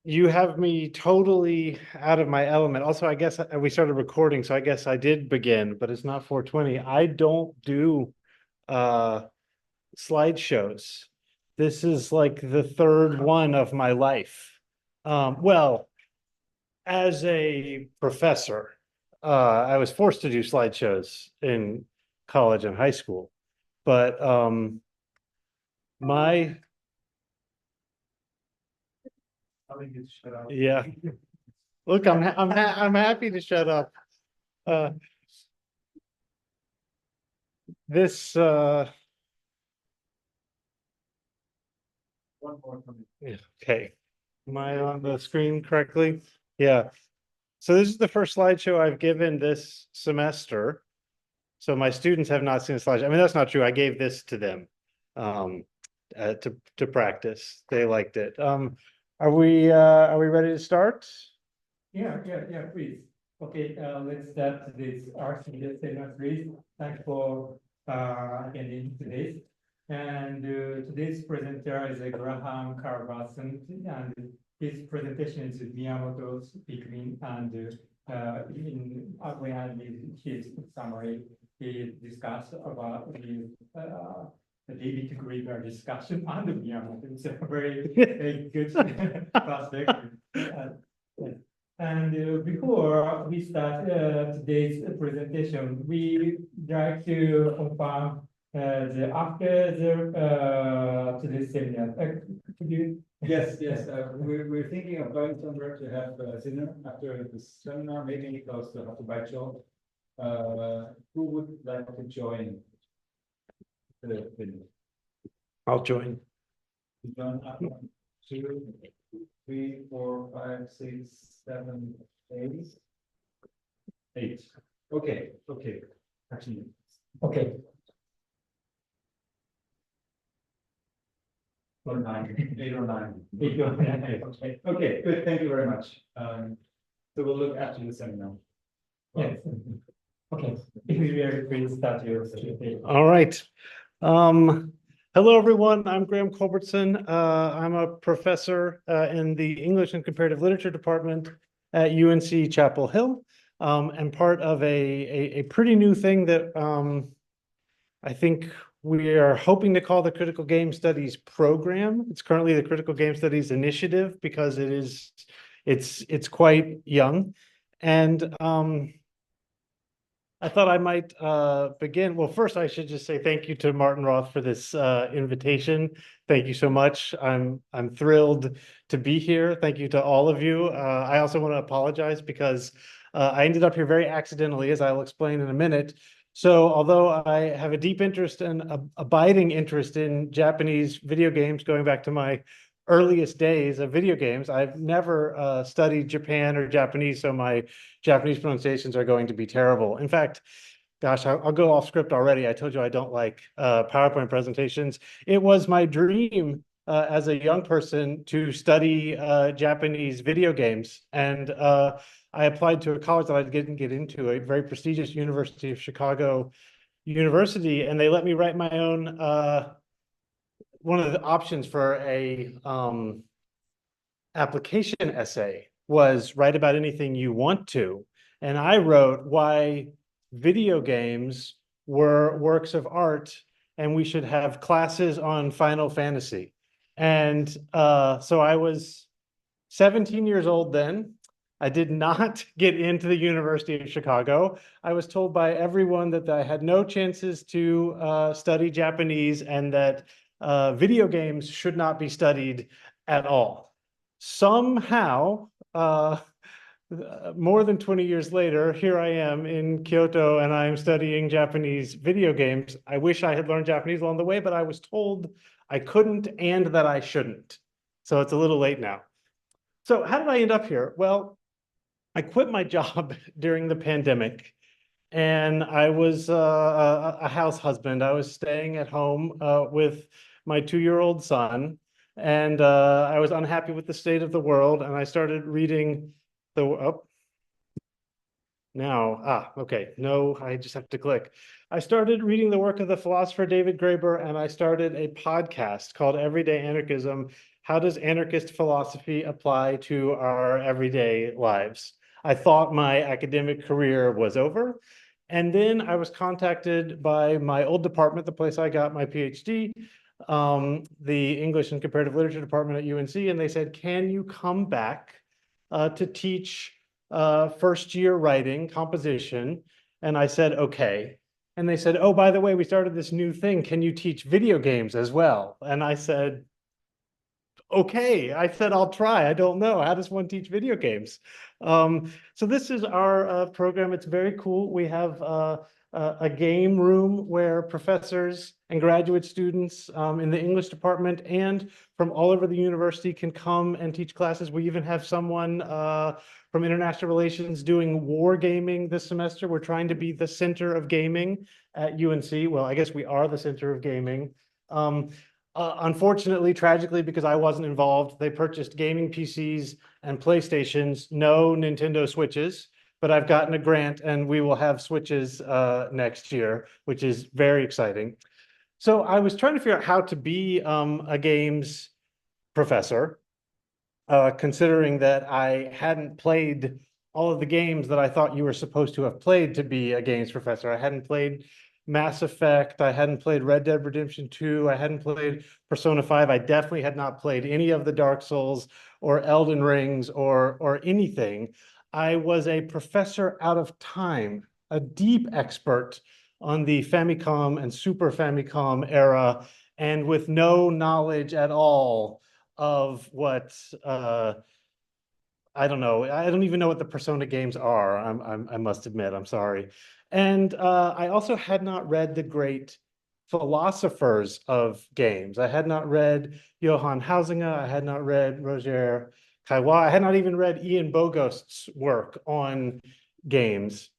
You have me totally out of my element. Also, I guess we started recording, so I guess I did begin, but it's not 4:20. I don't do uh slideshows. This is like the third one of my life. Well, as a professor, I was forced to do slideshows in college and high school, but my yeah. Look, I'm happy to shut up. Uh, this yeah, okay. Am I on the screen correctly? Yeah. So this is the first slideshow I've given this semester. So my students have not seen the slideshow. I mean, that's not true. I gave this to them um to practice. They liked it. Are we ready to start? Yeah, please. Okay, let's start this RCS segment, please. Thanks for attending today. And today's presenter is Graham Culbertson, and his presentation is Miyamoto's Pikmin, and we had his summary, he discussed about the David Grieber discussion on the Miyamoto. It's a very good perspective. And before we start today's presentation, we like to confirm the after the today's seminar. Could you? Yes. We're thinking of going somewhere to have a dinner after the seminar, maybe close to Hakubacho. Who would like to join the dinner? I'll join. John, up, 1, 2, 3, 4, 5, 6, 7, 8. 8. Okay. Actually, Okay. or 9, 8 or 9. 8 or 9. Okay, good. Thank you very much. So we'll look after the seminar. Yes. Okay. If you are free, start your presentation. All right. Hello, everyone. I'm Graham Culbertson. I'm a professor in the English and Comparative Literature Department at UNC Chapel Hill, and part of a pretty new thing that I think we are hoping to call the Critical Game Studies Program. It's currently the Critical Game Studies Initiative because it's quite young, and I thought I might begin. Well, first I should just say thank you to Martin Roth for this invitation. Thank you so much. I'm thrilled to be here. Thank you to all of you. I also want to apologize because I ended up here very accidentally, as I'll explain in a minute. So although I have a deep interest and abiding interest in Japanese video games going back to my earliest days of video games, I've never studied Japan or Japanese, so my Japanese pronunciations are going to be terrible. In fact, gosh, I'll go off script already. I told you I don't like PowerPoint presentations. It was my dream as a young person to study Japanese video games, and I applied to a college that I didn't get into, a very prestigious University of Chicago University, and they let me write my own. One of the options for a application essay was write about anything you want to. And I wrote why video games were works of art and we should have classes on Final Fantasy. And so I was 17 years old then. I did not get into the University of Chicago. I was told by everyone that I had no chances to study Japanese and that video games should not be studied at all. Somehow, more than 20 years later, here I am in Kyoto and I'm studying Japanese video games. I wish I had learned Japanese along the way, but I was told I couldn't and that I shouldn't. So it's a little late now. So how did I end up here? Well, I quit my job during the pandemic and I was a house husband. I was staying at home with my 2-year-old son, and I was unhappy with the state of the world, and I started reading the okay. No, I just have to click. I started reading the work of the philosopher David Graeber, and I started a podcast called Everyday Anarchism how does anarchist philosophy apply to our everyday lives? I thought my academic career was over. And then I was contacted by my old department, the place I got my PhD, the English and Comparative Literature department at UNC, and they said, can you come back to teach first year writing, composition? And I said, okay. And they said, oh, by the way, we started this new thing. Can you teach video games as well? And I said, okay. I said, I'll try. I don't know. How does one teach video games? So this is our program. It's very cool. We have a game room where professors and graduate students in the English department and from all over the university can come and teach classes. We even have someone from international relations doing war gaming this semester. We're trying to be the center of gaming at UNC. Well, I guess we are the center of gaming. Unfortunately, tragically, because I wasn't involved, they purchased gaming PCs and PlayStations, no Nintendo Switches, but I've gotten a grant and we will have Switches next year, which is very exciting. So I was trying to figure out how to be a games professor, considering that I hadn't played all of the games that I thought you were supposed to have played to be a games professor. I hadn't played Mass Effect, I hadn't played Red Dead Redemption 2, I hadn't played Persona 5, I definitely had not played any of the Dark Souls or Elden Rings or anything. I was a professor out of time, a deep expert on the Famicom and Super Famicom era, and with no knowledge at all of what I don't know. I don't even know what the Persona games are. I must admit, I'm sorry. And I also had not read the great philosophers of games. I had not read Johann Huizinga. I had not read Roger Caillois. I had not even read Ian Bogost's work on games.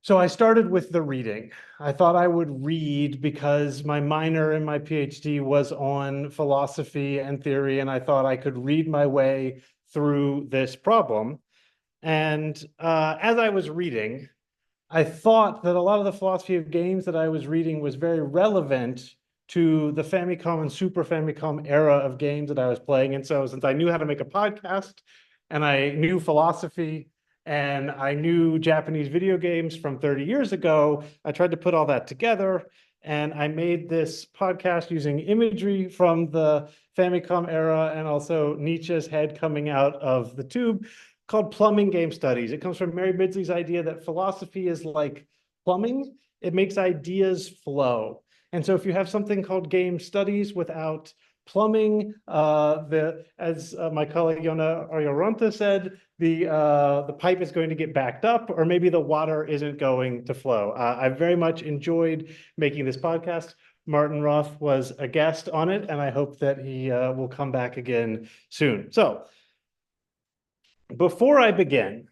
So I started with the reading. I thought I would read because my minor in my PhD was on philosophy and theory, and I thought I could read my way through this problem. And as I was reading, I thought that a lot of the philosophy of games that I was reading was very relevant to the Famicom and Super Famicom era of games that I was playing. And so since I knew how to make a podcast and I knew philosophy and I knew Japanese video games from 30 years ago, I tried to put all that together. And I made this podcast using imagery from the Famicom era and also Nietzsche's head coming out of the tube, called Plumbing Game Studies. It comes from Mary Bidsley's idea that philosophy is like plumbing. It makes ideas flow. And so if you have something called game studies without plumbing, as my colleague Yona Arioronta said, the pipe is going to get backed up, or maybe the water isn't going to flow. I very much enjoyed making this podcast. Martin Roth was a guest on it, and I hope that he will come back again soon. So before I begin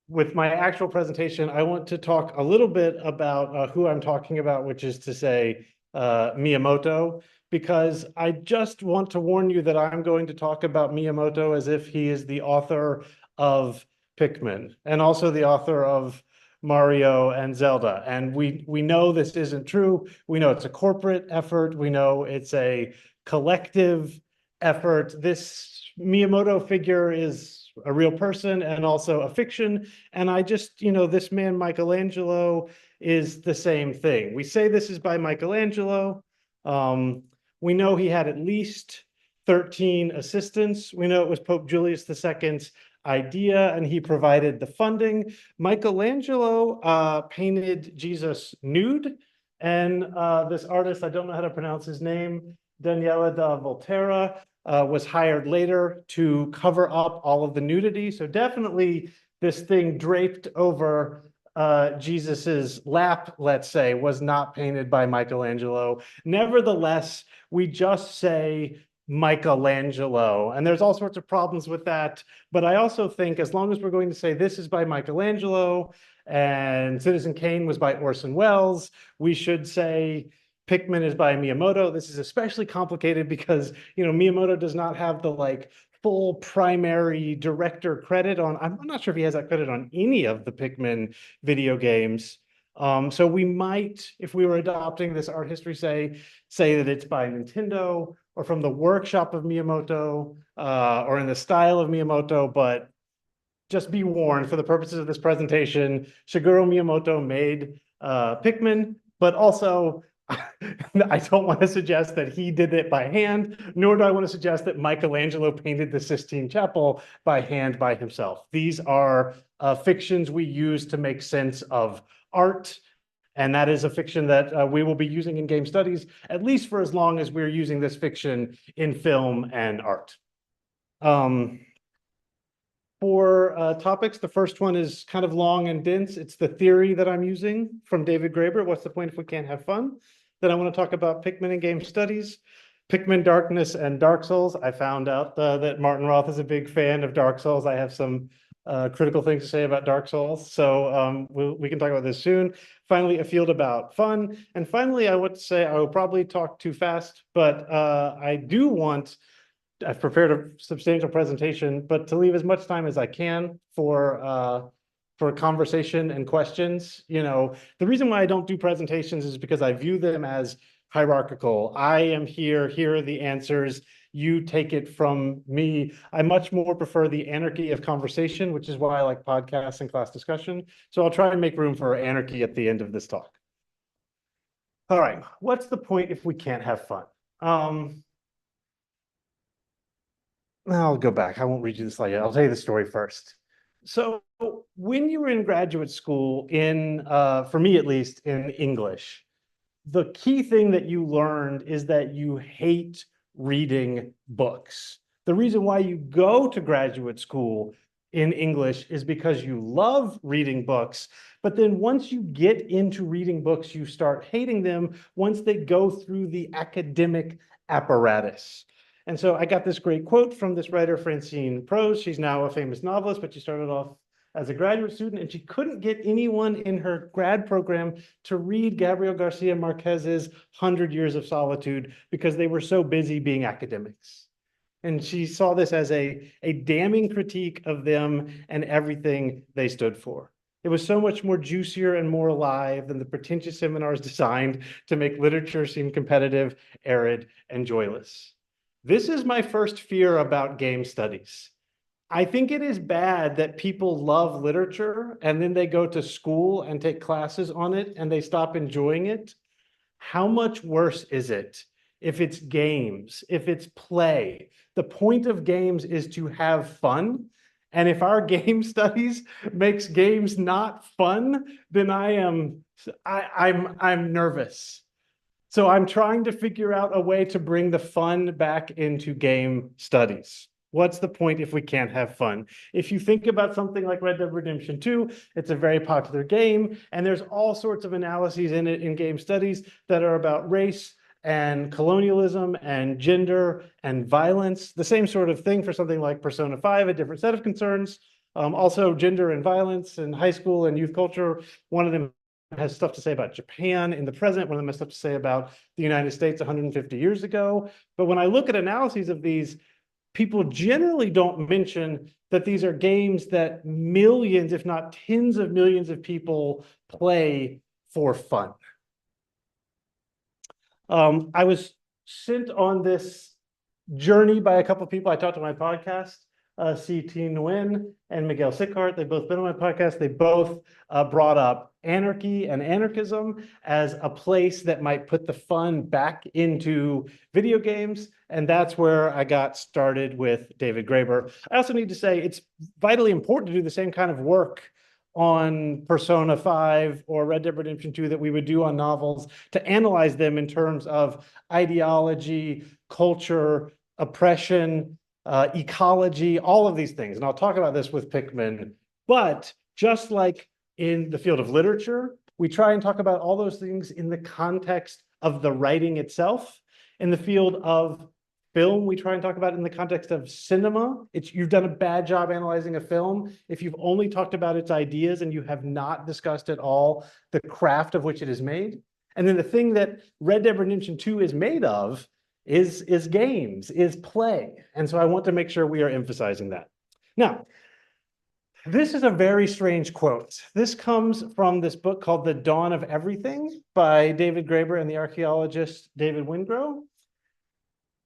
with my actual presentation, I want to talk a little bit about who I'm talking about, which is to say Miyamoto, because I just want to warn you that I'm going to talk about Miyamoto as if he is the author of Pikmin and also the author of Mario and Zelda. And we know this isn't true. We know it's a corporate effort. We know it's a collective effort. This Miyamoto figure is a real person and also a fiction. And I just, this man, Michelangelo, is the same thing. We say this is by Michelangelo. We know he had at least 13 assistants. We know it was Pope Julius II's idea and he provided the funding. Michelangelo painted Jesus nude. And this artist, I don't know how to pronounce his name, Daniele da Volterra, was hired later to cover up all of the nudity. So definitely this thing draped over Jesus's lap, let's say, was not painted by Michelangelo. Nevertheless, we just say Michelangelo, and there's all sorts of problems with that. But I also think as long as we're going to say this is by Michelangelo and Citizen Kane was by Orson Welles, we should say Pikmin is by Miyamoto. This is especially complicated because, Miyamoto does not have the full primary director credit on, I'm not sure if he has that credit on any of the Pikmin video games. So we might, if we were adopting this art history, say that it's by Nintendo or from the workshop of Miyamoto, or in the style of Miyamoto, but just be warned, for the purposes of this presentation, Shigeru Miyamoto made Pikmin, but also I don't want to suggest that he did it by hand, nor do I want to suggest that Michelangelo painted the Sistine Chapel by hand by himself. These are fictions we use to make sense of art, and that is a fiction that we will be using in game studies, at least for as long as we're using this fiction in film and art. For topics, the first one is kind of long and dense. It's the theory that I'm using from David Graeber. What's the point if we can't have fun? Then I want to talk about Pikmin and game studies, Pikmin, Darkness, and Dark Souls. I found out that Martin Roth is a big fan of Dark Souls. I have some critical things to say about Dark Souls, so we can talk about this soon. Finally, a field about fun. And finally, I want to say I will probably talk too fast, but I've prepared a substantial presentation, but to leave as much time as I can for conversation and questions. You know, the reason why I don't do presentations is because I view them as hierarchical. I am here are the answers, you take it from me. I much more prefer the anarchy of conversation, which is why I like podcasts and class discussion. So I'll try and make room for anarchy at the end of this talk. All right, what's the point if we can't have fun? I'll go back. I won't read you the slide yet. I'll tell you the story first. So when you were in graduate school for me at least, in English, the key thing that you learned is that you hate reading books. The reason why you go to graduate school in English is because you love reading books, but then once you get into reading books, you start hating them once they go through the academic apparatus. And so I got this great quote from this writer, Francine Prose. She's now a famous novelist, but she started off as a graduate student, and she couldn't get anyone in her grad program to read Gabriel Garcia Marquez's 100 Years of Solitude because they were so busy being academics. And she saw this as a damning critique of them and everything they stood for. It was so much more juicier and more alive than the pretentious seminars designed to make literature seem competitive, arid, and joyless. This is my first fear about game studies. I think it is bad that people love literature and then they go to school and take classes on it and they stop enjoying it. How much worse is it if it's games, if it's play? The point of games is to have fun. And if our game studies makes games not fun, then I'm nervous. So I'm trying to figure out a way to bring the fun back into game studies. What's the point if we can't have fun? If you think about something like Red Dead Redemption 2, it's a very popular game, and there's all sorts of analyses in it in game studies that are about race and colonialism and gender and violence. The same sort of thing for something like Persona 5, a different set of concerns. Also gender and violence in high school and youth culture. One of them has stuff to say about Japan in the present, one of them has stuff to say about the United States 150 years ago. But when I look at analyses of these, people generally don't mention that these are games that millions, if not tens of millions of people play for fun. I was sent on this journey by a couple of people I talked to on my podcast, C.T. Nguyen and Miguel Sickhart. They've both been on my podcast. They both brought up anarchy and anarchism as a place that might put the fun back into video games. And that's where I got started with David Graeber. I also need to say it's vitally important to do the same kind of work on Persona 5 or Red Dead Redemption 2 that we would do on novels, to analyze them in terms of ideology, culture, oppression, ecology, all of these things. And I'll talk about this with Pikmin. But just like in the field of literature, we try and talk about all those things in the context of the writing itself. In the field of film, we try and talk about it in the context of cinema. You've done a bad job analyzing a film if you've only talked about its ideas and you have not discussed at all the craft of which it is made. And then the thing that Red Dead Redemption 2 is made of is games, is play. And so I want to make sure we are emphasizing that. Now, this is a very strange quote. This comes from this book called The Dawn of Everything by David Graeber and the archaeologist David Wengrow.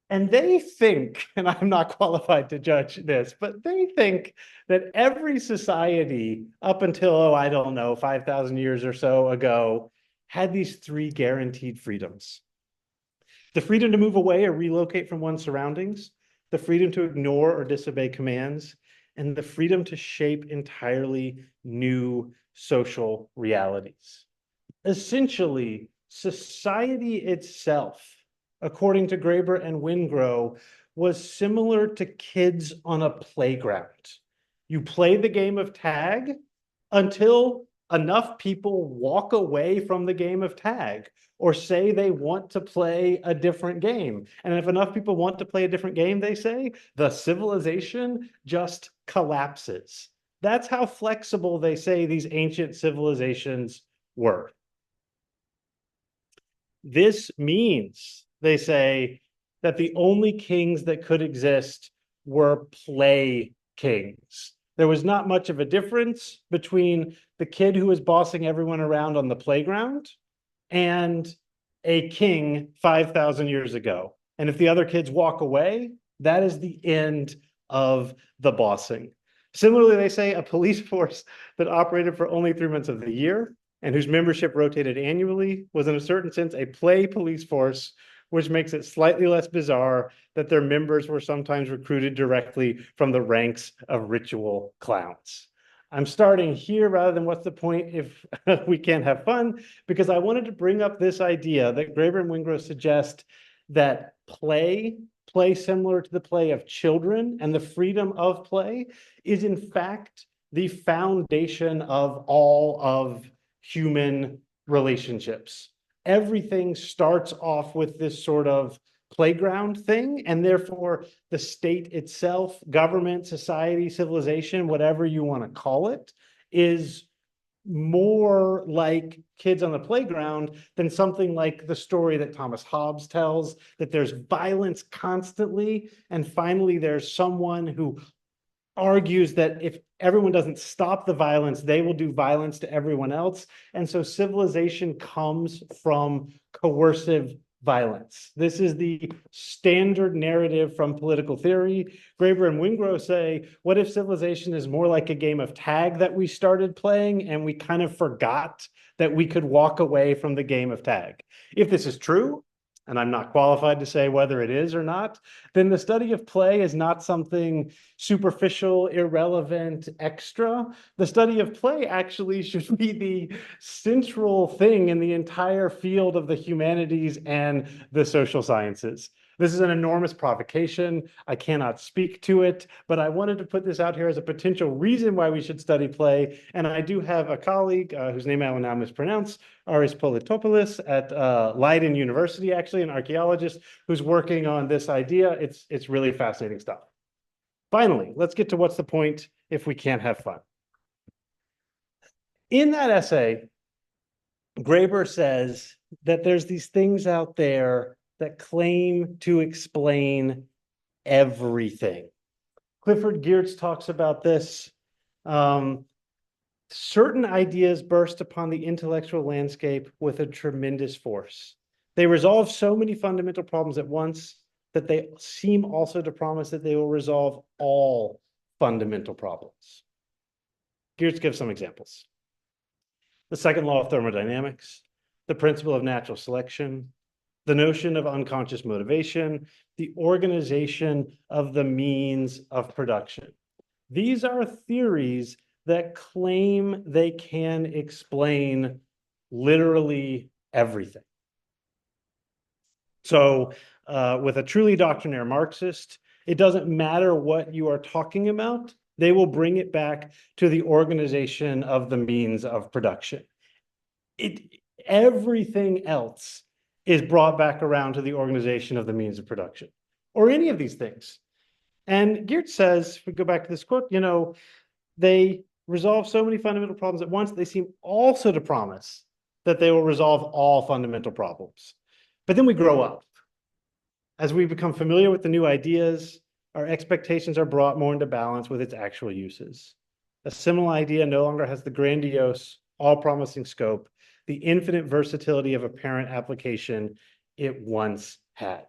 And they think, and I'm not qualified to judge this, but they think that every society up until, oh, I don't know, 5,000 years or so ago, had these three guaranteed freedoms. The freedom to move away or relocate from one's surroundings, the freedom to ignore or disobey commands, and the freedom to shape entirely new social realities. Essentially, society itself, according to Graeber and Wingrove, was similar to kids on a playground. You play the game of tag until enough people walk away from the game of tag or say they want to play a different game. And if enough people want to play a different game, they say, the civilization just collapses. That's how flexible they say these ancient civilizations were. This means, they say, that the only kings that could exist were play kings. There was not much of a difference between the kid who was bossing everyone around on the playground and a king 5,000 years ago. And if the other kids walk away, that is the end of the bossing. Similarly, they say a police force that operated for only 3 months of the year and whose membership rotated annually was in a certain sense a play police force, which makes it slightly less bizarre that their members were sometimes recruited directly from the ranks of ritual clowns. I'm starting here rather than what's the point if we can't have fun, because I wanted to bring up this idea that Graeber and Wingrove suggest that play similar to the play of children and the freedom of play is in fact the foundation of all of human relationships. Everything starts off with this sort of playground thing, and therefore the state itself, government, society, civilization, whatever you want to call it, is more like kids on the playground than something like the story that Thomas Hobbes tells, that there's violence constantly, and finally there's someone who argues that if everyone doesn't stop the violence, they will do violence to everyone else. And so civilization comes from coercive violence. This is the standard narrative from political theory. Graeber and Wingrove say, what if civilization is more like a game of tag that we started playing and we kind of forgot that we could walk away from the game of tag? If this is true, and I'm not qualified to say whether it is or not, then the study of play is not something superficial, irrelevant, extra. The study of play actually should be the central thing in the entire field of the humanities and the social sciences. This is an enormous provocation. I cannot speak to it, but I wanted to put this out here as a potential reason why we should study play. And I do have a colleague whose name I will now mispronounce, Aris Politopoulos at Leiden University, actually an archaeologist who's working on this idea. It's really fascinating stuff. Finally, let's get to what's the point if we can't have fun. In that essay, Graeber says that there's these things out there that claim to explain everything. Clifford Geertz talks about this. Certain ideas burst upon the intellectual landscape with a tremendous force. They resolve so many fundamental problems at once that they seem also to promise that they will resolve all fundamental problems. Geertz gives some examples. The second law of thermodynamics, the principle of natural selection, the notion of unconscious motivation, the organization of the means of production. These are theories that claim they can explain literally everything. So with a truly doctrinaire Marxist, it doesn't matter what you are talking about, they will bring it back to the organization of the means of production. Everything else is brought back around to the organization of the means of production, or any of these things. And Geertz says, if we go back to this quote, they resolve so many fundamental problems at once, they seem also to promise that they will resolve all fundamental problems. But then we grow up. As we become familiar with the new ideas, our expectations are brought more into balance with its actual uses. A similar idea no longer has the grandiose, all-promising scope, the infinite versatility of apparent application it once had.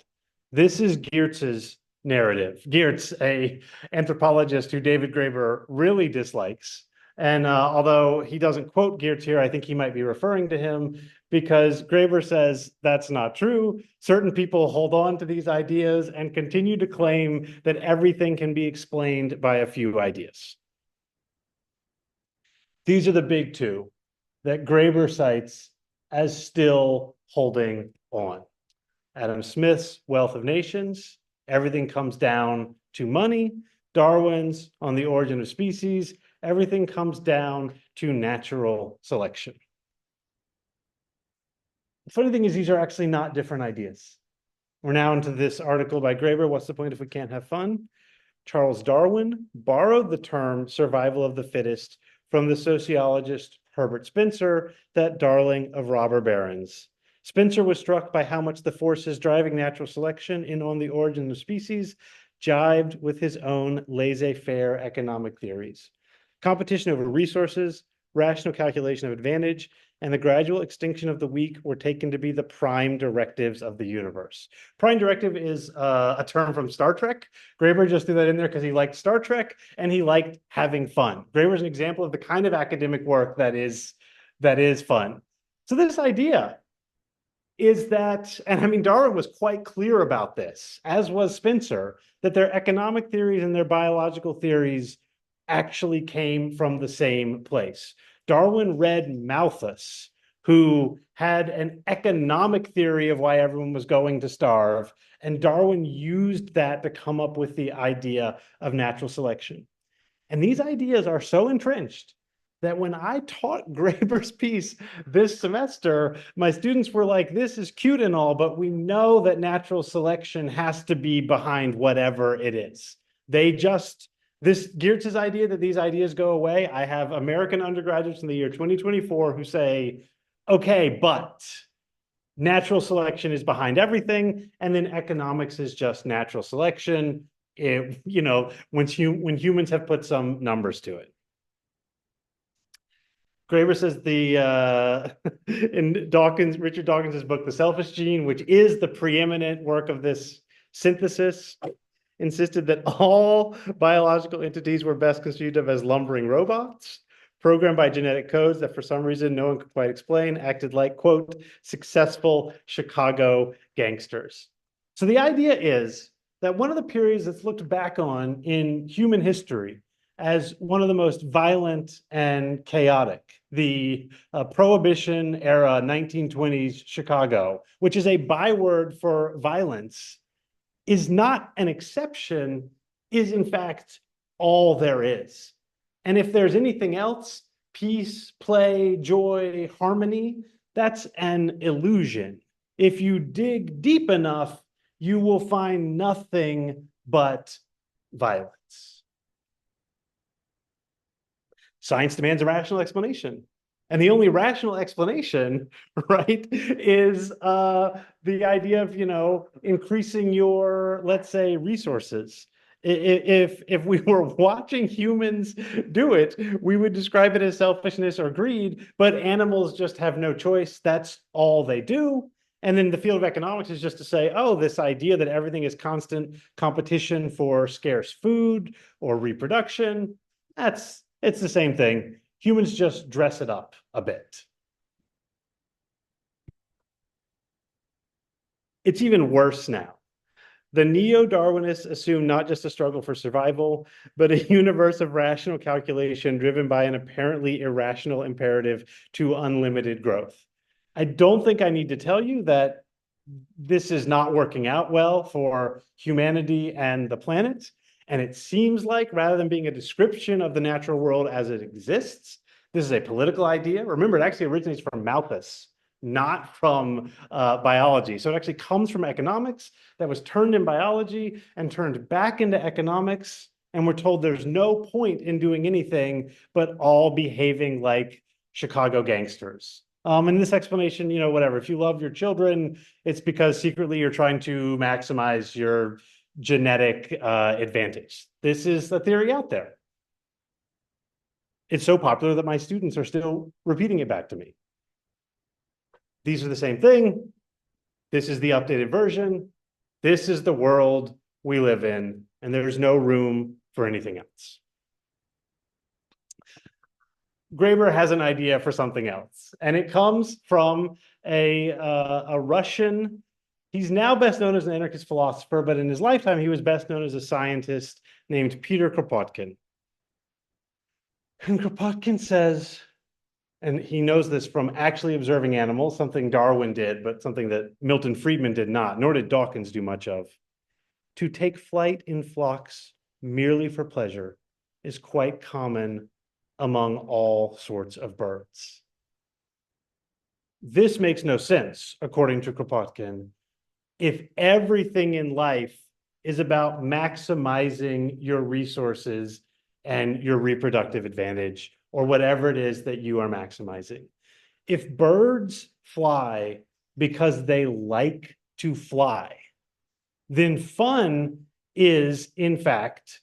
This is Geertz's narrative. Geertz, a anthropologist who David Graeber really dislikes. And although he doesn't quote Geertz here, I think he might be referring to him because Graeber says that's not true. Certain people hold on to these ideas and continue to claim that everything can be explained by a few ideas. These are the big two that Graeber cites as still holding on. Adam Smith's Wealth of Nations, everything comes down to money. Darwin's On the Origin of Species, everything comes down to natural selection. The funny thing is these are actually not different ideas. We're now into this article by Graeber, What's the Point If We Can't Have Fun? Charles Darwin borrowed the term survival of the fittest from the sociologist Herbert Spencer, that darling of robber barons. Spencer was struck by how much the forces driving natural selection in On the Origin of Species jibed with his own laissez-faire economic theories. Competition over resources, rational calculation of advantage, and the gradual extinction of the weak were taken to be the prime directives of the universe. Prime directive is a term from Star Trek. Graeber just threw that in there because he liked Star Trek and he liked having fun. Graeber is an example of the kind of academic work that is fun. So this idea is that, and I mean, Darwin was quite clear about this, as was Spencer, that their economic theories and their biological theories actually came from the same place. Darwin read Malthus, who had an economic theory of why everyone was going to starve, and Darwin used that to come up with the idea of natural selection. And these ideas are so entrenched that when I taught Graeber's piece this semester, my students were like, this is cute and all, but we know that natural selection has to be behind whatever it is. This Geertz's idea that these ideas go away, I have American undergraduates in the year 2024 who say, okay, but natural selection is behind everything, and then economics is just natural selection, when humans have put some numbers to it. Graeber says in Richard Dawkins' book, The Selfish Gene, which is the preeminent work of this synthesis, insisted that all biological entities were best conceived of as lumbering robots, programmed by genetic codes that for some reason no one could quite explain, acted like, quote, successful Chicago gangsters. So the idea is that one of the periods that's looked back on in human history as one of the most violent and chaotic, the Prohibition era 1920s Chicago, which is a byword for violence, is not an exception, is in fact all there is. And if there's anything else, peace, play, joy, harmony, that's an illusion. If you dig deep enough, you will find nothing but violence. Science demands a rational explanation. And the only rational explanation, right, is the idea of, increasing your, let's say, resources. If we were watching humans do it, we would describe it as selfishness or greed, but animals just have no choice. That's all they do. And then the field of economics is just to say, oh, this idea that everything is constant competition for scarce food or reproduction, it's the same thing. Humans just dress it up a bit. It's even worse now. The neo-Darwinists assume not just a struggle for survival, but a universe of rational calculation driven by an apparently irrational imperative to unlimited growth. I don't think I need to tell you that this is not working out well for humanity and the planet. And it seems like, rather than being a description of the natural world as it exists, this is a political idea. Remember, it actually originates from Malthus, not from biology. So it actually comes from economics that was turned in biology and turned back into economics. And we're told there's no point in doing anything but all behaving like Chicago gangsters. And this explanation, whatever, if you love your children, it's because secretly you're trying to maximize your genetic advantage. This is the theory out there. It's so popular that my students are still repeating it back to me. These are the same thing. This is the updated version. This is the world we live in, and there's no room for anything else. Graeber has an idea for something else, and it comes from a Russian. He's now best known as an anarchist philosopher, but in his lifetime, he was best known as a scientist named Peter Kropotkin. And Kropotkin says, and he knows this from actually observing animals, something Darwin did, but something that Milton Friedman did not, nor did Dawkins do much of. To take flight in flocks merely for pleasure is quite common among all sorts of birds. This makes no sense, according to Kropotkin, if everything in life is about maximizing your resources and your reproductive advantage, or whatever it is that you are maximizing. If birds fly because they like to fly, then fun is, in fact,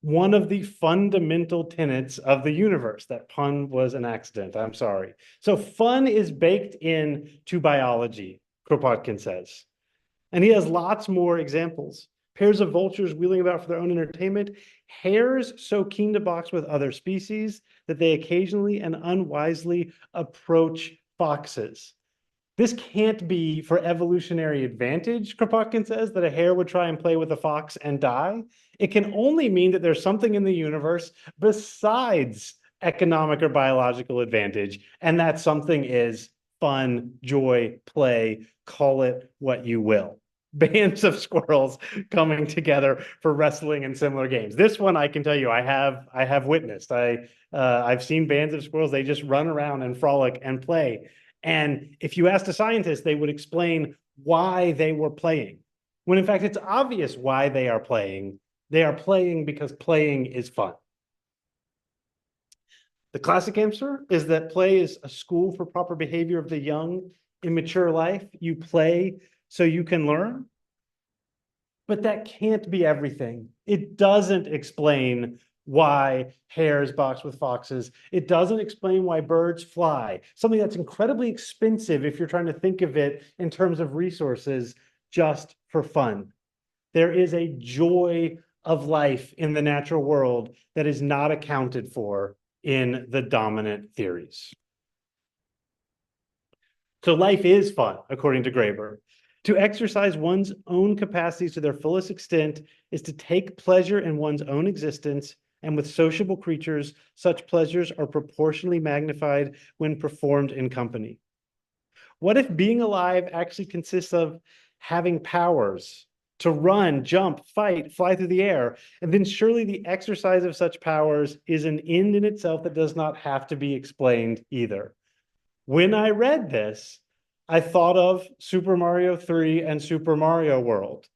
one of the fundamental tenets of the universe. That pun was an accident, I'm sorry. So fun is baked into biology, Kropotkin says. And he has lots more examples. Pairs of vultures wheeling about for their own entertainment, hares so keen to box with other species that they occasionally and unwisely approach foxes. This can't be for evolutionary advantage, Kropotkin says, that a hare would try and play with a fox and die. It can only mean that there's something in the universe besides economic or biological advantage, and that something is fun, joy, play, call it what you will. Bands of squirrels coming together for wrestling and similar games. This one I can tell you I have witnessed. I've seen bands of squirrels. They just run around and frolic and play. And if you asked a scientist, they would explain why they were playing. When in fact it's obvious why they are playing. They are playing because playing is fun. The classic answer is that play is a school for proper behavior of the young in mature life. You play so you can learn. But that can't be everything. It doesn't explain why hares box with foxes. It doesn't explain why birds fly, something that's incredibly expensive if you're trying to think of it in terms of resources just for fun. There is a joy of life in the natural world that is not accounted for in the dominant theories. So life is fun, according to Graeber. To exercise one's own capacities to their fullest extent is to take pleasure in one's own existence, and with sociable creatures, such pleasures are proportionally magnified when performed in company. What if being alive actually consists of having powers to run, jump, fight, fly through the air? And then surely the exercise of such powers is an end in itself that does not have to be explained either. When I read this, I thought of Super Mario 3 and Super Mario World.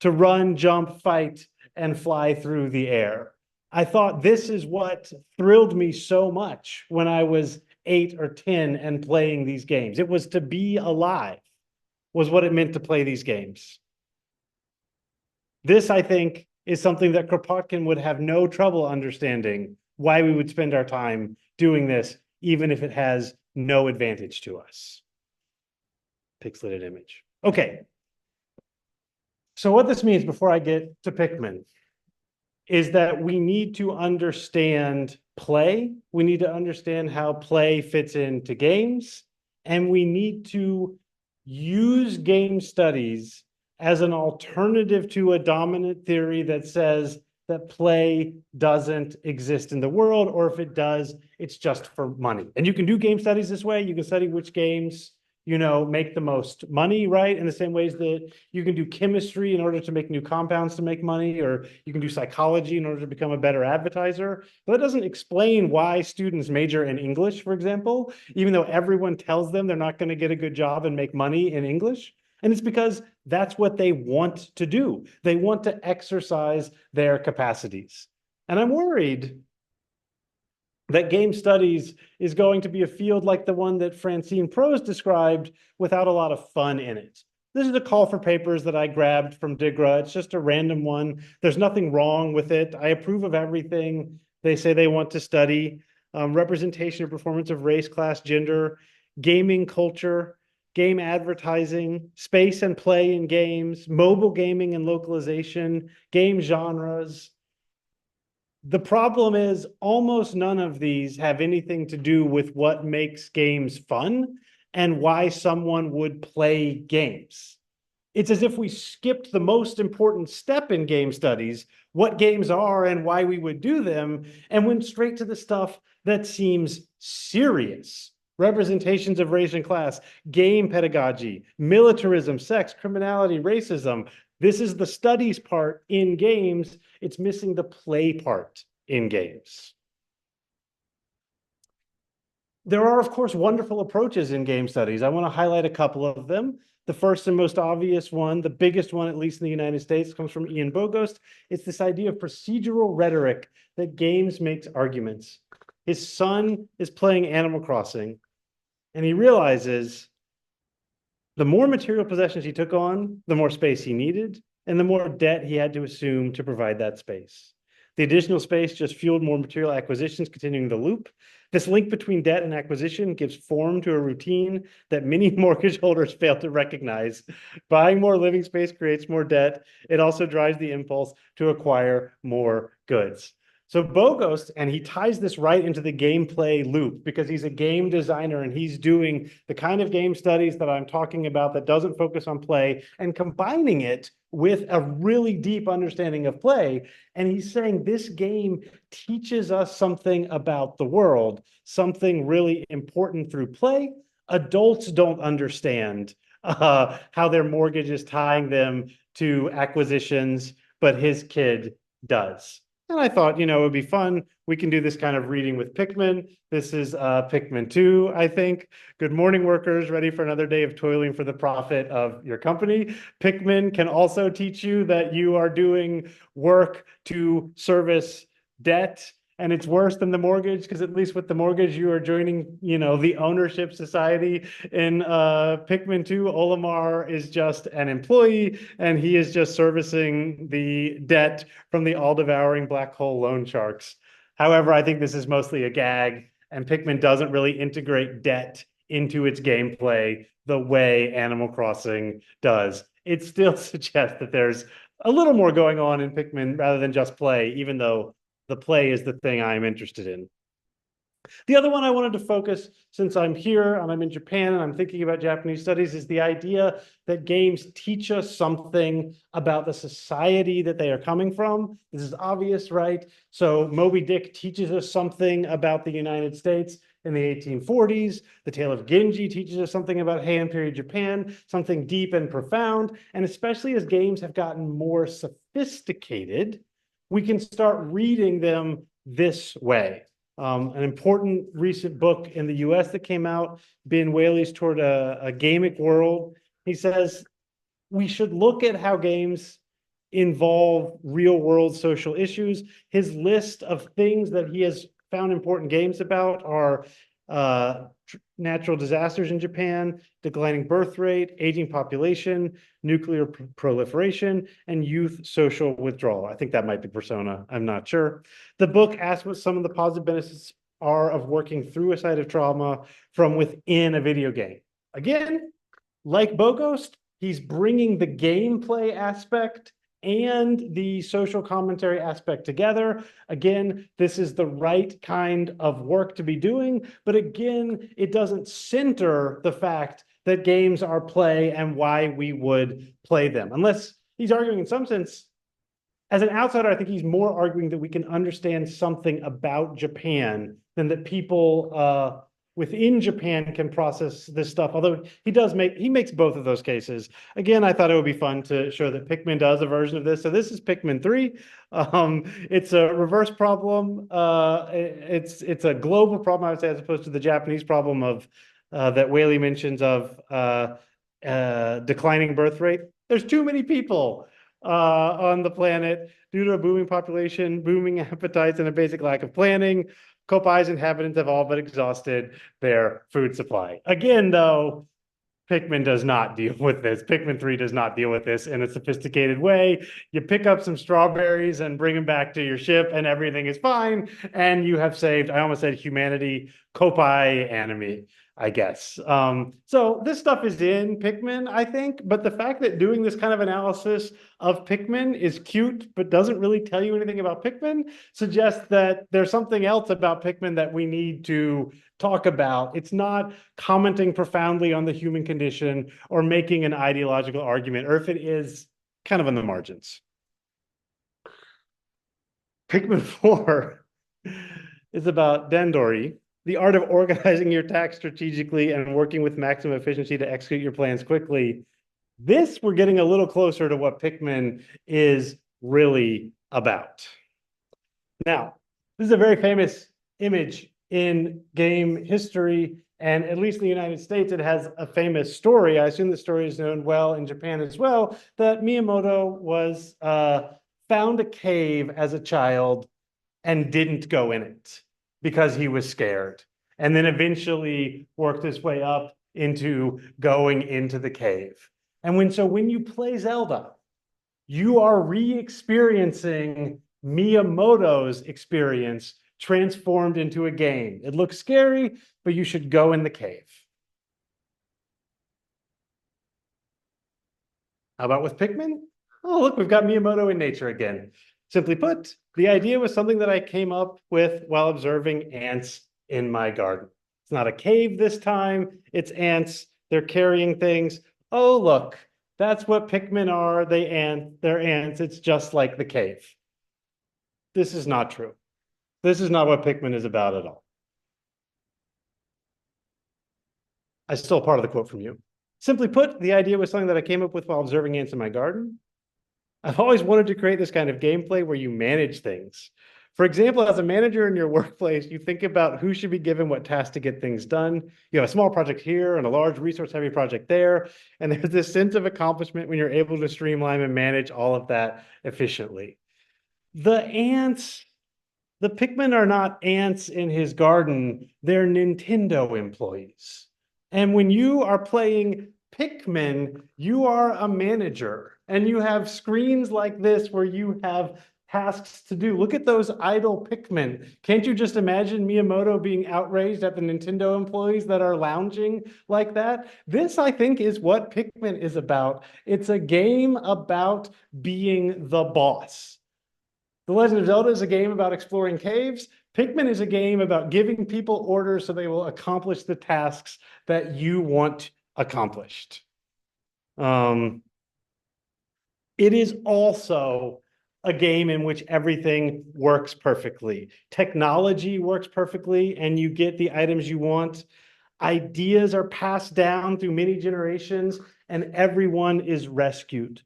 To run, jump, fight, and fly through the air. I thought this is what thrilled me so much when I was 8 or 10 and playing these games. It was to be alive, was what it meant to play these games. This, I think, is something that Kropotkin would have no trouble understanding why we would spend our time doing this, even if it has no advantage to us. Pixelated image. Okay. So what this means before I get to Pikmin is that we need to understand play. We need to understand how play fits into games. And we need to use game studies as an alternative to a dominant theory that says that play doesn't exist in the world, or if it does, it's just for money. And you can do game studies this way. You can study which games, make the most money, right? In the same ways that you can do chemistry in order to make new compounds to make money, or you can do psychology in order to become a better advertiser. But that doesn't explain why students major in English, for example, even though everyone tells them they're not going to get a good job and make money in English. And it's because that's what they want to do. They want to exercise their capacities. And I'm worried that game studies is going to be a field like the one that Francine Prose described without a lot of fun in it. This is a call for papers that I grabbed from DIGRA. It's just a random one. There's nothing wrong with it. I approve of everything they say they want to study. Representation or performance of race, class, gender, gaming culture, game advertising, space and play in games, mobile gaming and localization, game genres. The problem is almost none of these have anything to do with what makes games fun and why someone would play games. It's as if we skipped the most important step in game studies, what games are and why we would do them, and went straight to the stuff that seems serious. Representations of race and class, game pedagogy, militarism, sex, criminality, racism. This is the studies part in games. It's missing the play part in games. There are, of course, wonderful approaches in game studies. I want to highlight a couple of them. The first and most obvious one, the biggest one, at least in the United States, comes from Ian Bogost. It's this idea of procedural rhetoric that games makes arguments. His son is playing Animal Crossing, and he realizes the more material possessions he took on, the more space he needed, and the more debt he had to assume to provide that space. The additional space just fueled more material acquisitions, continuing the loop. This link between debt and acquisition gives form to a routine that many mortgage holders fail to recognize. Buying more living space creates more debt. It also drives the impulse to acquire more goods. So Bogost, and he ties this right into the gameplay loop because he's a game designer and he's doing the kind of game studies that I'm talking about that doesn't focus on play and combining it with a really deep understanding of play. And he's saying this game teaches us something about the world, something really important through play. Adults don't understand how their mortgage is tying them to acquisitions, but his kid does. And I thought, it would be fun. We can do this kind of reading with Pikmin. This is Pikmin 2, I think. Good morning, workers, ready for another day of toiling for the profit of your company. Pikmin can also teach you that you are doing work to service debt. And it's worse than the mortgage because at least with the mortgage, you are joining, the ownership society. In Pikmin 2, Olimar is just an employee and he is just servicing the debt from the all-devouring black hole loan sharks. However, I think this is mostly a gag and Pikmin doesn't really integrate debt into its gameplay the way Animal Crossing does. It still suggests that there's a little more going on in Pikmin rather than just play, even though the play is the thing I'm interested in. The other one I wanted to focus, since I'm here and I'm in Japan and I'm thinking about Japanese studies, is the idea that games teach us something about the society that they are coming from. This is obvious, right? So Moby Dick teaches us something about the United States in the 1840s. The Tale of Genji teaches us something about Heian period Japan, something deep and profound. And especially as games have gotten more sophisticated, we can start reading them this way. An important recent book in the US that came out, Ben Whaley's Toward a Gamic World. He says we should look at how games involve real world social issues. His list of things that he has found important games about are natural disasters in Japan, declining birth rate, aging population, nuclear proliferation, and youth social withdrawal. I think that might be Persona. I'm not sure. The book asks what some of the positive benefits are of working through a site of trauma from within a video game. Again, like Bogost, he's bringing the gameplay aspect and the social commentary aspect together. Again, this is the right kind of work to be doing, but again, it doesn't center the fact that games are play and why we would play them. Unless he's arguing in some sense, as an outsider, I think he's more arguing that we can understand something about Japan than that people within Japan can process this stuff, although he makes both of those cases. Again, I thought it would be fun to show that Pikmin does a version of this. So this is Pikmin 3. It's a reverse problem. It's a global problem, I would say, as opposed to the Japanese problem of that Whaley mentions of declining birth rate. There's too many people on the planet due to a booming population, booming appetites, and a basic lack of planning. Kopai's inhabitants have all but exhausted their food supply. Again, though, Pikmin does not deal with this. Pikmin 3 does not deal with this in a sophisticated way. You pick up some strawberries and bring them back to your ship and everything is fine. And you have saved, I almost said humanity, Kopai anime. I guess. So this stuff is in Pikmin, I think, but the fact that doing this kind of analysis of Pikmin is cute, but doesn't really tell you anything about Pikmin, suggests that there's something else about Pikmin that we need to talk about. It's not commenting profoundly on the human condition or making an ideological argument, or if it is, kind of on the margins. Pikmin 4 is about Dendori, the art of organizing your tasks strategically and working with maximum efficiency to execute your plans quickly. This, we're getting a little closer to what Pikmin is really about. Now, this is a very famous image in game history, and at least in the United States, it has a famous story. I assume the story is known well in Japan as well, that Miyamoto was found a cave as a child and didn't go in it because he was scared, and then eventually worked his way up into going into the cave. And when you play Zelda, you are re-experiencing Miyamoto's experience transformed into a game. It looks scary, but you should go in the cave. How about with Pikmin? Oh, look, we've got Miyamoto in nature again. Simply put, the idea was something that I came up with while observing ants in my garden. It's not a cave this time, it's ants. They're carrying things. Oh, look, that's what Pikmin are. They're ants. It's just like the cave. This is not true. This is not what Pikmin is about at all. I stole part of the quote from you. Simply put, the idea was something that I came up with while observing ants in my garden. I've always wanted to create this kind of gameplay where you manage things. For example, as a manager in your workplace, you think about who should be given what task to get things done. You have a small project here and a large resource-heavy project there, and there's this sense of accomplishment when you're able to streamline and manage all of that efficiently. The Pikmin are not ants in his garden, they're Nintendo employees. And when you are playing Pikmin, you are a manager, and you have screens like this where you have tasks to do. Look at those idle Pikmin. Can't you just imagine Miyamoto being outraged at the Nintendo employees that are lounging like that? This, I think, is what Pikmin is about. It's a game about being the boss. The Legend of Zelda is a game about exploring caves. Pikmin is a game about giving people orders so they will accomplish the tasks that you want accomplished. It is also a game in which everything works perfectly. Technology works perfectly, and you get the items you want. Ideas are passed down through many generations, and everyone is rescued.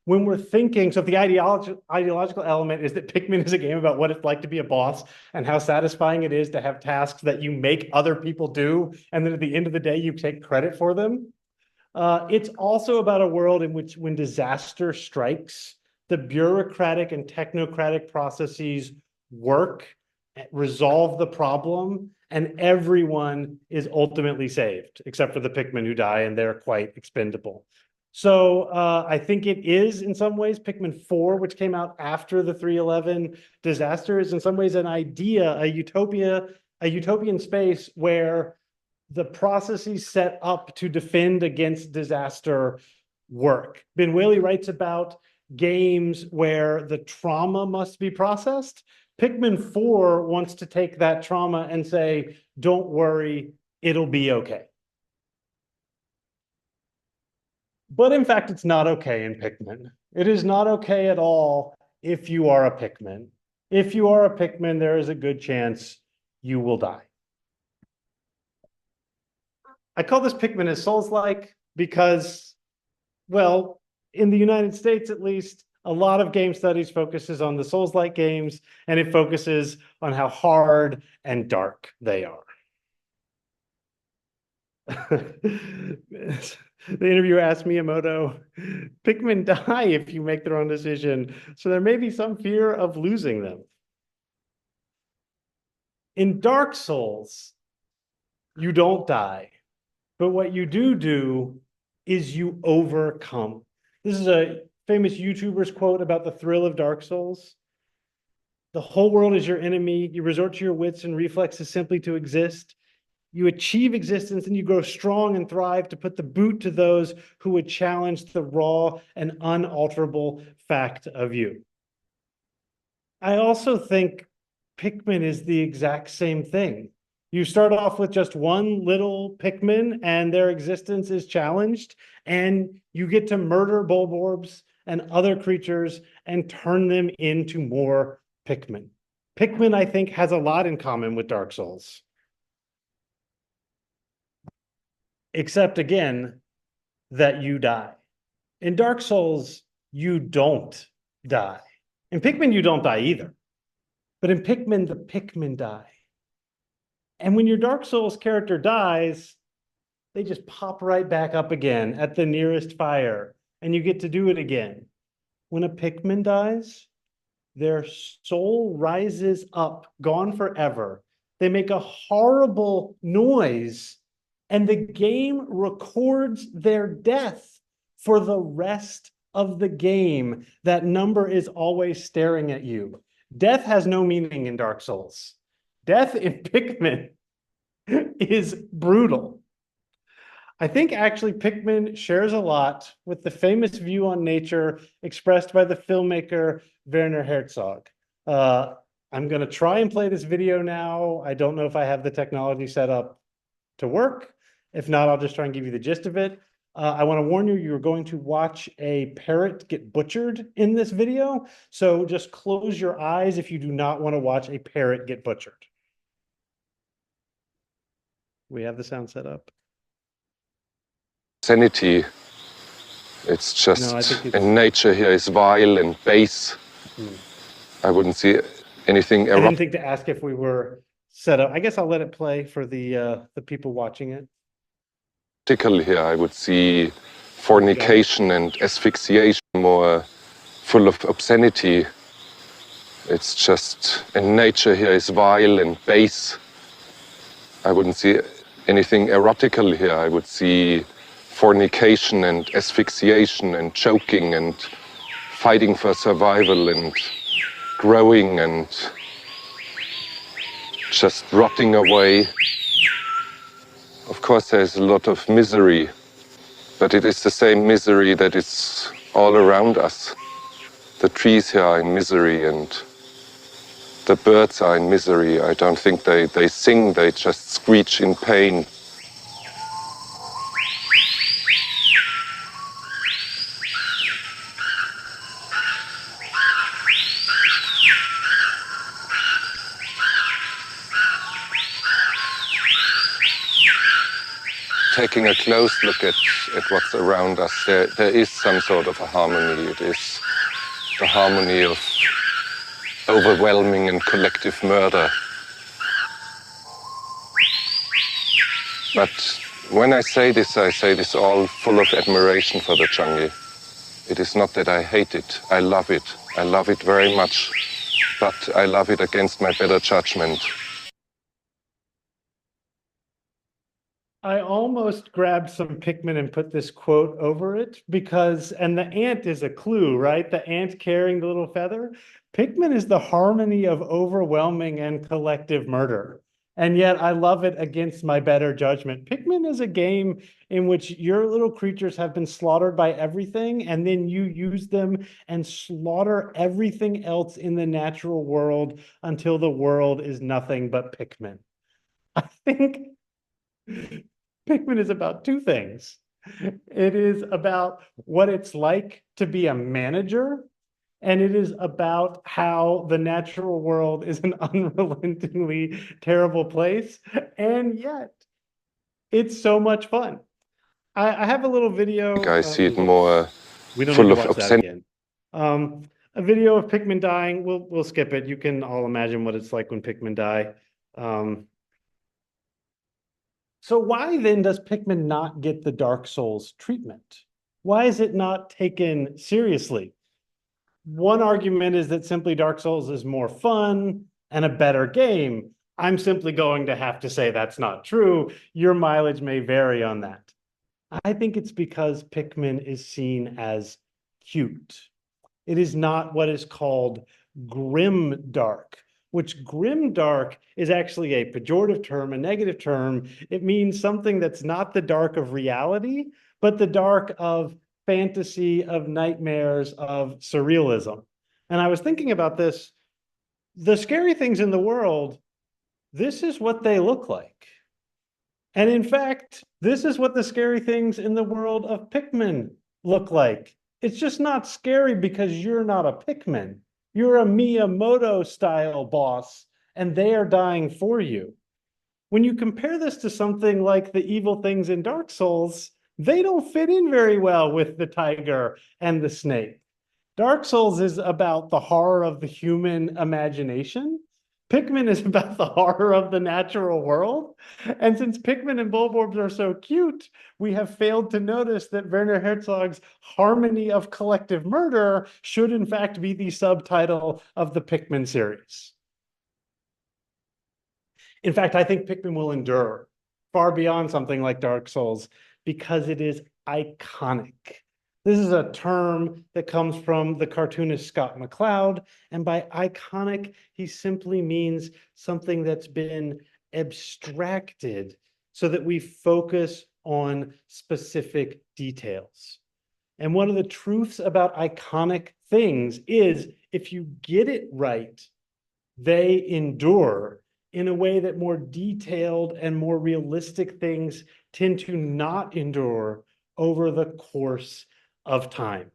When we're thinking, so if the ideological element is that Pikmin is a game about what it's like to be a boss and how satisfying it is to have tasks that you make other people do, and then at the end of the day, you take credit for them. It's also about a world in which when disaster strikes, the bureaucratic and technocratic processes work, resolve the problem, and everyone is ultimately saved, except for the Pikmin who die, and they're quite expendable. So I think it is in some ways Pikmin 4, which came out after the 311 disaster, is in some ways an idea, a utopian space where the processes set up to defend against disaster work. Ben Whaley writes about games where the trauma must be processed. Pikmin 4 wants to take that trauma and say, don't worry, it'll be okay. But in fact, it's not okay in Pikmin. It is not okay at all if you are a Pikmin. If you are a Pikmin, there is a good chance you will die. I call this Pikmin as Souls-like because, well, in the United States at least, a lot of game studies focuses on the Souls-like games, and it focuses on how hard and dark they are. The interviewer asked Miyamoto, Pikmin die if you make the wrong decision, so there may be some fear of losing them. In Dark Souls, you don't die, but what you do is you overcome. This is a famous YouTuber's quote about the thrill of Dark Souls. The whole world is your enemy. You resort to your wits and reflexes simply to exist. You achieve existence and you grow strong and thrive to put the boot to those who would challenge the raw and unalterable fact of you. I also think Pikmin is the exact same thing. You start off with just one little Pikmin and their existence is challenged, and you get to murder Bulborbs and other creatures and turn them into more Pikmin. Pikmin, I think, has a lot in common with Dark Souls. Except, again, that you die. In Dark Souls, you don't die. In Pikmin, you don't die either. But in Pikmin, the Pikmin die. And when your Dark Souls character dies, they just pop right back up again at the nearest fire, and you get to do it again. When a Pikmin dies, their soul rises up, gone forever. They make a horrible noise, and the game records their death for the rest of the game. That number is always staring at you. Death has no meaning in Dark Souls. Death in Pikmin is brutal. I think actually Pikmin shares a lot with the famous view on nature expressed by the filmmaker Werner Herzog. I'm going to try and play this video now. I don't know if I have the technology set up to work. If not, I'll just try and give you the gist of it. I want to warn you, you're going to watch a parrot get butchered in this video. So just close your eyes if you do not want to watch a parrot get butchered. We have the sound set up. Sanity. It's just in nature here is vile and base. I wouldn't see anything. I didn't think to ask if we were set up. I guess I'll let it play for the people watching it. Here, I would see fornication and asphyxiation, more full of obscenity. It's just in nature here is vile and base. I wouldn't see anything erotical here. I would see fornication and asphyxiation and choking and fighting for survival and growing and just rotting away. Of course, there's a lot of misery, but it is the same misery that is all around us. The trees here are in misery and the birds are in misery. I don't think they sing, they just screech in pain. Taking a close look at what's around us, there is some sort of a harmony. It is the harmony of overwhelming and collective murder. But when I say this all full of admiration for the jungle. It is not that I hate it. I love it. I love it very much. But I love it against my better judgment. I almost grabbed some Pikmin and put this quote over it because, and the ant is a clue, right? The ant carrying the little feather. Pikmin is the harmony of overwhelming and collective murder. And yet I love it against my better judgment. Pikmin is a game in which your little creatures have been slaughtered by everything, and then you use them and slaughter everything else in the natural world until the world is nothing but Pikmin. I think Pikmin is about two things. It is about what it's like to be a manager, and it is about how the natural world is an unrelentingly terrible place, and yet it's so much fun. I have a little video. I see it more we don't full need of to watch that obscenity. again. A video of Pikmin dying. We'll skip it. You can all imagine what it's like when Pikmin die. So why then does Pikmin not get the Dark Souls treatment? Why is it not taken seriously? One argument is that simply Dark Souls is more fun and a better game. I'm simply going to have to say that's not true. Your mileage may vary on that. I think it's because Pikmin is seen as cute. It is not what is called grim dark, which grimdark is actually a pejorative term, a negative term. It means something that's not the dark of reality, but the dark of fantasy, of nightmares, of surrealism. And I was thinking about this. The scary things in the world, this is what they look like. And in fact, this is what the scary things in the world of Pikmin look like. It's just not scary because you're not a Pikmin. You're a Miyamoto style boss, and they are dying for you. When you compare this to something like the evil things in Dark Souls, they don't fit in very well with the tiger and the snake. Dark Souls is about the horror of the human imagination. Pikmin is about the horror of the natural world. And since Pikmin and Bulborbs are so cute, we have failed to notice that Werner Herzog's Harmony of Collective Murder should in fact be the subtitle of the Pikmin series. In fact, I think Pikmin will endure far beyond something like Dark Souls because it is iconic. This is a term that comes from the cartoonist Scott McCloud, and by iconic, he simply means something that's been abstracted so that we focus on specific details. And one of the truths about iconic things is if you get it right, they endure in a way that more detailed and more realistic things tend to not endure over the course of time.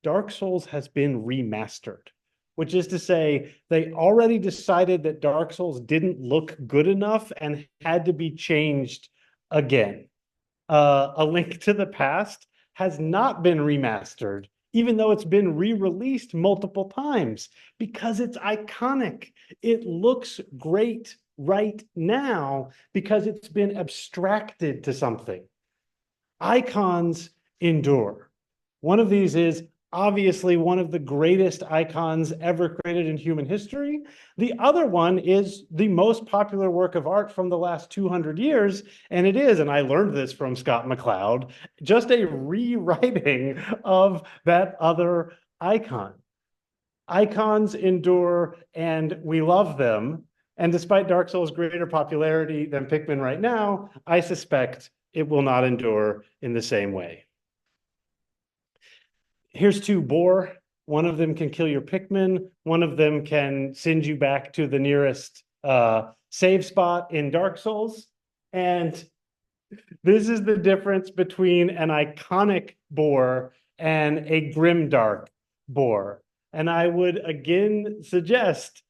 Dark Souls has been remastered, which is to say they already decided that Dark Souls didn't look good enough and had to be changed again. A Link to the Past has not been remastered, even though it's been re-released multiple times, because it's iconic. It looks great right now because it's been abstracted to something. Icons endure. One of these is obviously one of the greatest icons ever created in human history. The other one is the most popular work of art from the last 200 years, and it is, and I learned this from Scott McCloud, just a rewriting of that other icon. Icons endure, and we love them, and despite Dark Souls' greater popularity than Pikmin right now, I suspect it will not endure in the same way. Here's two boar. One of them can kill your Pikmin. One of them can send you back to the nearest save spot in Dark Souls. And this is the difference between an iconic boar and a grimdark boar. And I would again suggest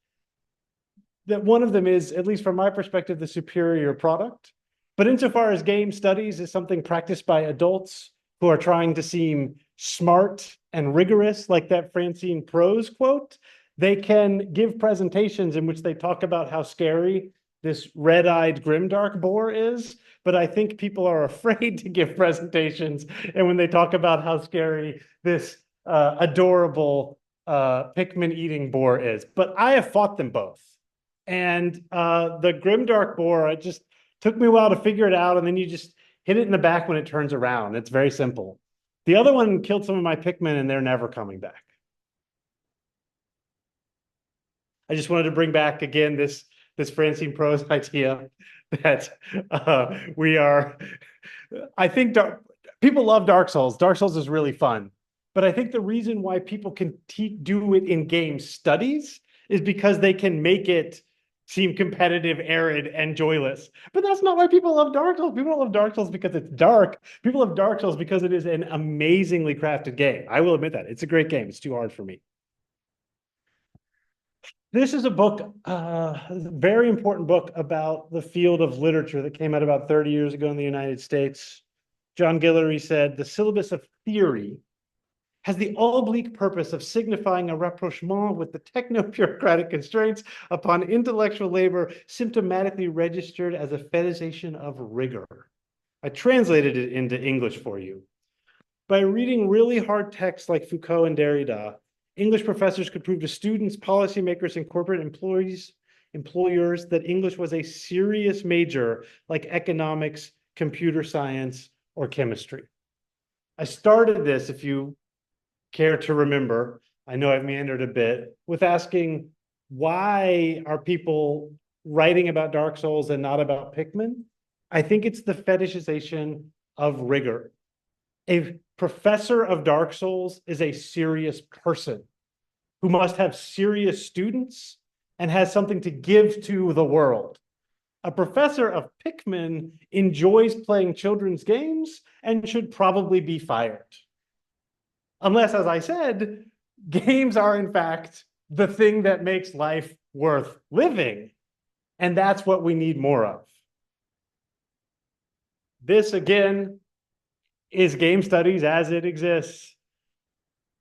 that one of them is, at least from my perspective, the superior product. But insofar as game studies is something practiced by adults who are trying to seem smart and rigorous, like that Francine Prose quote, they can give presentations in which they talk about how scary this red-eyed grimdark boar is. But I think people are afraid to give presentations, and when they talk about how scary this adorable Pikmin-eating boar is. But I have fought them both. And the grimdark boar, it just took me a while to figure it out, and then you just hit it in the back when it turns around. It's very simple. The other one killed some of my Pikmin, and they're never coming back. I just wanted to bring back again this Francine Prose idea that we are. I think people love Dark Souls. Dark Souls is really fun, but I think the reason why people can do it in game studies is because they can make it seem competitive, arid, and joyless. But that's not why people love Dark Souls. People don't love Dark Souls because it's dark. People love Dark Souls because it is an amazingly crafted game. I will admit that. It's a great game. It's too hard for me. This is a book, a very important book about the field of literature that came out about 30 years ago in the United States. John Guillory said, "The syllabus of theory has the oblique purpose of signifying a rapprochement with the techno-bureaucratic constraints upon intellectual labor symptomatically registered as a fetishization of rigor." I translated it into English for you. By reading really hard texts like Foucault and Derrida, English professors could prove to students, policymakers, and corporate employers that English was a serious major like economics, computer science, or chemistry. I started this, if you care to remember, I know I've meandered a bit, with asking, why are people writing about Dark Souls and not about Pikmin? I think it's the fetishization of rigor. A professor of Dark Souls is a serious person who must have serious students and has something to give to the world. A professor of Pikmin enjoys playing children's games and should probably be fired. Unless, as I said, games are in fact the thing that makes life worth living. And that's what we need more of. This, again, is game studies as it exists.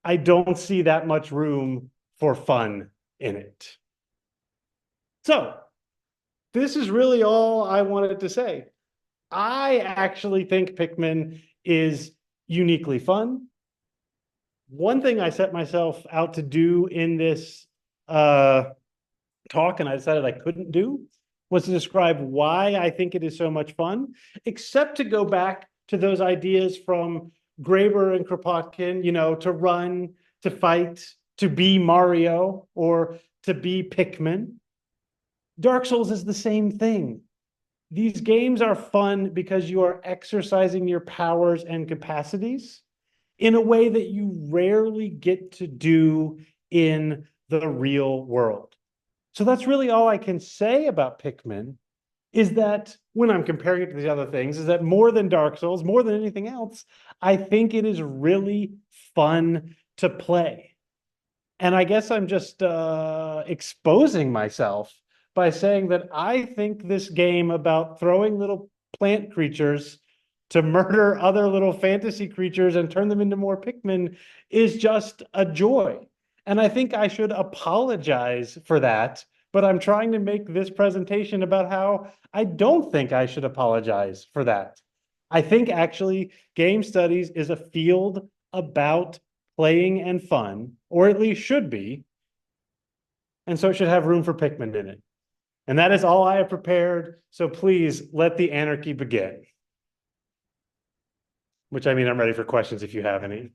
I don't see that much room for fun in it. So, this is really all I wanted to say. I actually think Pikmin is uniquely fun. One thing I set myself out to do in this talk, and I decided I couldn't do, was to describe why I think it is so much fun, except to go back to those ideas from Graeber and Kropotkin, to run, to fight, to be Mario, or to be Pikmin. Dark Souls is the same thing. These games are fun because you are exercising your powers and capacities in a way that you rarely get to do in the real world. So that's really all I can say about Pikmin, is that when I'm comparing it to these other things, is that more than Dark Souls, more than anything else, I think it is really fun to play. And I guess I'm just exposing myself by saying that I think this game about throwing little plant creatures to murder other little fantasy creatures and turn them into more Pikmin is just a joy. And I think I should apologize for that, but I'm trying to make this presentation about how I don't think I should apologize for that. I think actually game studies is a field about playing and fun, or at least should be, and so it should have room for Pikmin in it. And that is all I have prepared, so please let the anarchy begin. Which, I mean, I'm ready for questions if you have any.